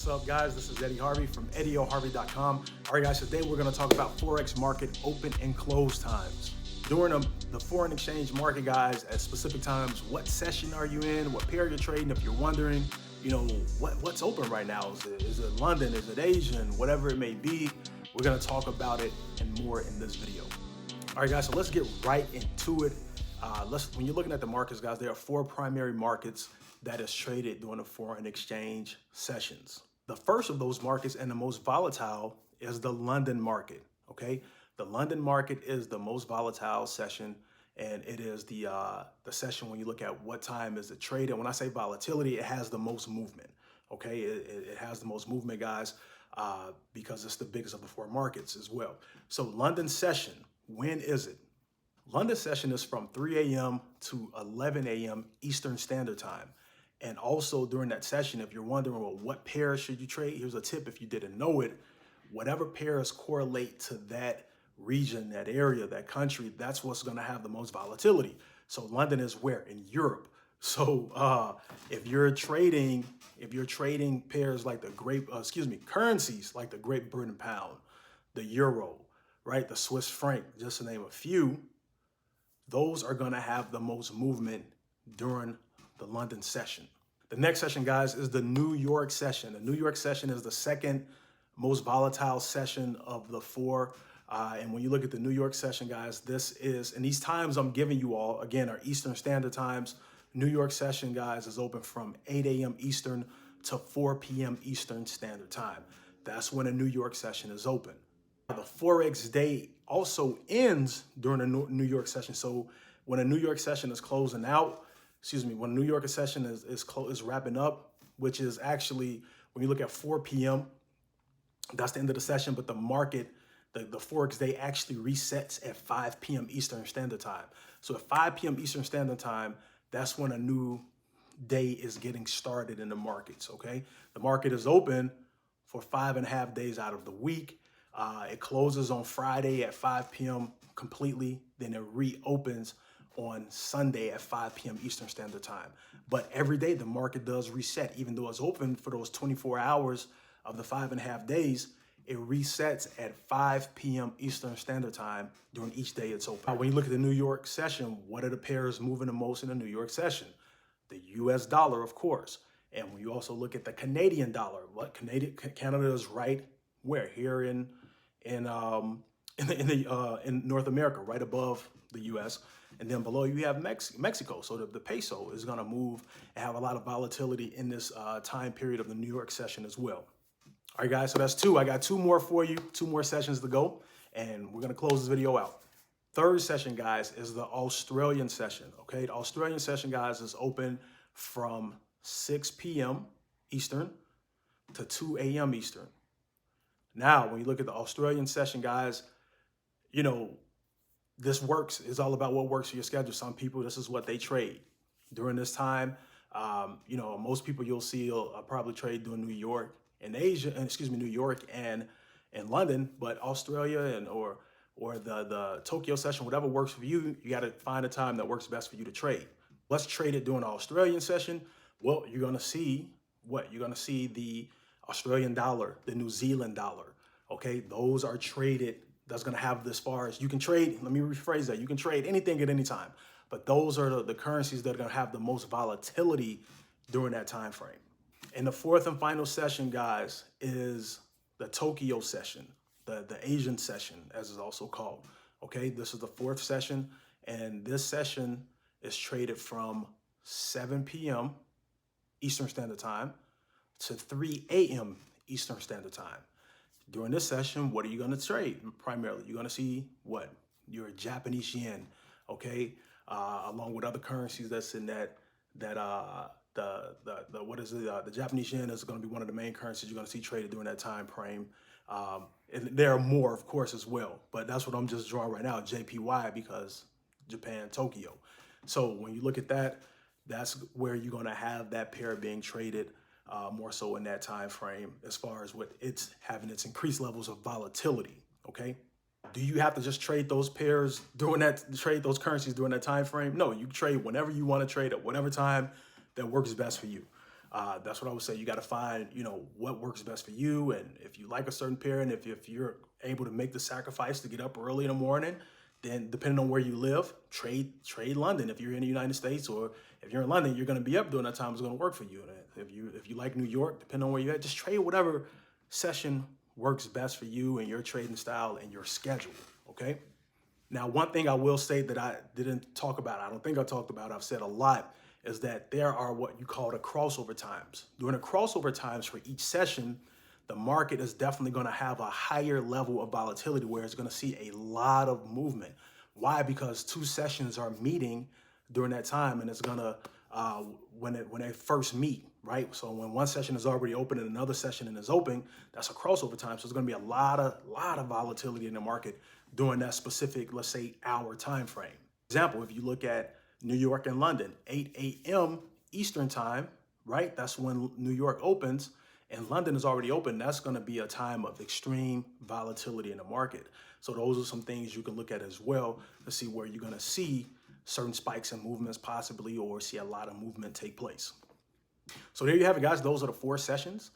What's up, guys? This is Eddie Harvey from eddieoharvey.com. All right, guys, today we're going to talk about Forex market open and close times. During the foreign exchange market, guys, at specific times, what session are you in? What pair you're trading? If you're wondering, what's open right now? Is it London? Is it Asian? Whatever it may be, we're going to talk about it and more in this video. All right, guys, so let's get right into it. When you're looking at the markets, guys, there are four primary markets that is traded during the foreign exchange sessions. The first of those markets and the most volatile is the London market, okay? The London market is the most volatile session, and it is the session when you look at what time is it traded. When I say volatility, it has the most movement, okay? It has the most movement, guys, because it's the biggest of the four markets as well. So London session, when is it? London session is from 3 a.m. to 11 a.m. Eastern Standard Time. And also during that session, if you're wondering, well, what pairs should you trade? Here's a tip if you didn't know it. Whatever pairs correlate to that region, that area, that country, that's what's going to have the most volatility. So London is where? In Europe. So if you're trading pairs like the currencies like the Great Britain pound, the euro, right, the Swiss franc, just to name a few, those are going to have the most movement during the London session. The next session, guys, is the New York session. The New York session is the second most volatile session of the four. And when you look at the New York session, guys, and these times I'm giving you all, again, are Eastern Standard Times. New York session, guys, is open from 8 a.m. Eastern to 4 p.m. Eastern Standard Time. That's when a New York session is open. The Forex day also ends during a New York session. So when a New York session is closing out, when New York session is wrapping up, which is actually, when you look at 4 p.m., that's the end of the session, but the market, the Forex day actually resets at 5 p.m. Eastern Standard Time. So at 5 p.m. Eastern Standard Time, that's when a new day is getting started in the markets, okay? The market is open for 5.5 days out of the week. It closes on Friday at 5 p.m. completely, then it reopens on Sunday at 5 p.m. Eastern Standard Time. But every day the market does reset, even though it's open for those 24 hours of the 5.5 days, it resets at 5 p.m. Eastern Standard Time during each day it's open. When you look at the New York session, what are the pairs moving the most in the New York session? The US dollar, of course. And when you also look at the Canadian dollar, Canada is right where? Here in North America, right above the US. And then below you have Mexico. So the peso is going to move and have a lot of volatility in this time period of the New York session as well. All right, guys, so that's two. I got two more for you, two more sessions to go, and we're going to close this video out. Third session, guys, is the Australian session, okay? The Australian session, guys, is open from 6 p.m. Eastern to 2 a.m. Eastern. Now, when you look at the Australian session, guys, this works. It's all about what works for your schedule. Some people, this is what they trade during this time. Most people you'll see will probably trade during New York and New York and London, but Australia or the Tokyo session, whatever works for you, you got to find a time that works best for you to trade. Let's trade it during the Australian session. Well, you're going to see what? You're going to see the Australian dollar, the New Zealand dollar. Okay, those are traded. That's going to have as far as you can trade. Let me rephrase that. You can trade anything at any time, but those are the currencies that are going to have the most volatility during that time frame. And the fourth and final session, guys, is the Tokyo session, the Asian session, as it's also called. Okay, this is the fourth session, and this session is traded from 7 p.m. Eastern Standard Time to 3 a.m. Eastern Standard Time. During this session, what are you going to trade? Primarily, you're going to see what? Your Japanese yen, okay? Along with other currencies that's in the Japanese yen is going to be one of the main currencies you're going to see traded during that time frame. And there are more, of course, as well. But that's what I'm just drawing right now, JPY, because Japan, Tokyo. So when you look at that, that's where you're going to have that pair being traded more so in that time frame, as far as what it's having its increased levels of volatility. Okay, do you have to just trade those pairs trade those currencies during that time frame? No, you can trade whenever you want to trade at whatever time that works best for you. That's what I would say. You got to find, what works best for you. And if you like a certain pair, and if you're able to make the sacrifice to get up early in the morning, then depending on where you live, trade London. If you're in the United States, or if you're in London, you're going to be up during that time. It's going to work for you. And if you like New York, depending on where you're at, just trade whatever session works best for you and your trading style and your schedule. Okay. Now, one thing I will say that I didn't talk about, I don't think I talked about, I've said a lot, is that there are what you call the crossover times. During the crossover times for each session, the market is definitely going to have a higher level of volatility where it's going to see a lot of movement. Why? Because two sessions are meeting during that time, and it's going to, when they first meet, right? So when one session is already open and another session is open, that's a crossover time. So it's going to be a lot of volatility in the market during that specific, let's say, hour time frame. Example, if you look at New York and London, 8 a.m. Eastern time, right? That's when New York opens, and London is already open. That's going to be a time of extreme volatility in the market. So those are some things you can look at as well to see where you're going to see certain spikes and movements possibly, or see a lot of movement take place. So there you have it, guys. Those are the 4 sessions.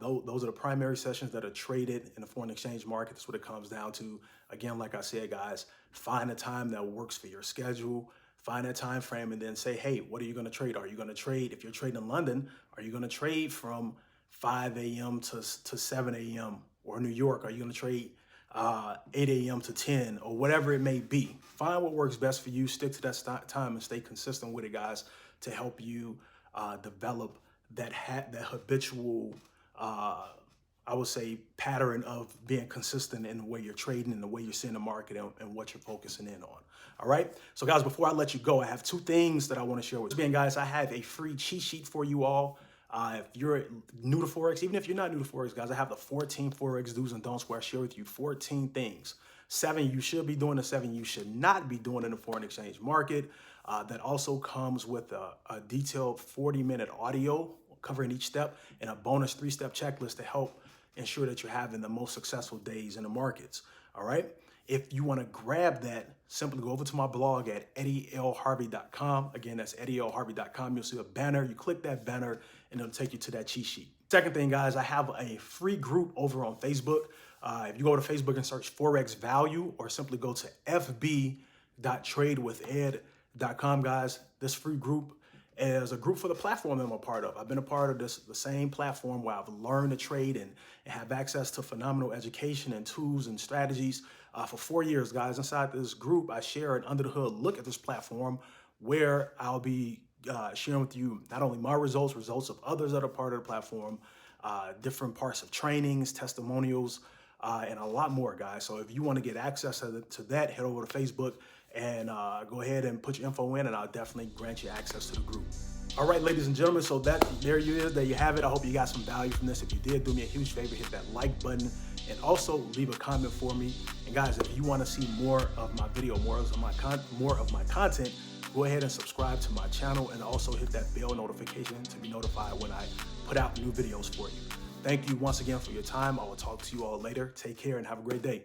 Those are the primary sessions that are traded in the foreign exchange market. That's what it comes down to. Again, like I said, guys, find a time that works for your schedule. Find that time frame and then say, hey, what are you going to trade? Are you going to trade, if you're trading in London, are you going to trade from 5 a.m. to 7 a.m. or New York? Are you going to trade 8 a.m. to 10 or whatever it may be? Find what works best for you. Stick to that time and stay consistent with it, guys, to help you develop that habitual, I would say, pattern of being consistent in the way you're trading and the way you're seeing the market and what you're focusing in on. All right. So, guys, before I let you go, I have 2 things that I want to share with you. Again, guys, I have a free cheat sheet for you all. If you're new to Forex, even if you're not new to Forex, guys, I have the 14 Forex do's and don'ts where I share with you 14 things. 7 you should be doing, the 7 you should not be doing in the foreign exchange market. That also comes with a detailed 40-minute audio covering each step and a bonus 3-step checklist to help ensure that you're having the most successful days in the markets. All right. If you want to grab that, simply go over to my blog at eddielharvey.com. Again, that's eddielharvey.com. You'll see a banner. You click that banner and it'll take you to that cheat sheet. Second thing, guys, I have a free group over on Facebook. If you go to Facebook and search Forex Value, or simply go to fb.tradewithed.com, guys, this free group is a group for the platform that I'm a part of. I've been a part of the same platform where I've learned to trade and have access to phenomenal education and tools and strategies for 4 years, guys. Inside this group, I share an under the hood look at this platform where I'll be sharing with you not only my results of others that are part of the platform, different parts of trainings, testimonials, and a lot more, guys. So if you want to get access to that, head over to Facebook and go ahead and put your info in, and I'll definitely grant you access to the group. All right, ladies and gentlemen, so there you have it. I hope you got some value from this. If you did, do me a huge favor, hit that like button, and also leave a comment for me. And guys, if you want to see more of my video, more of my content, go ahead and subscribe to my channel, and also hit that bell notification to be notified when I put out new videos for you. Thank you once again for your time. I will talk to you all later. Take care and have a great day.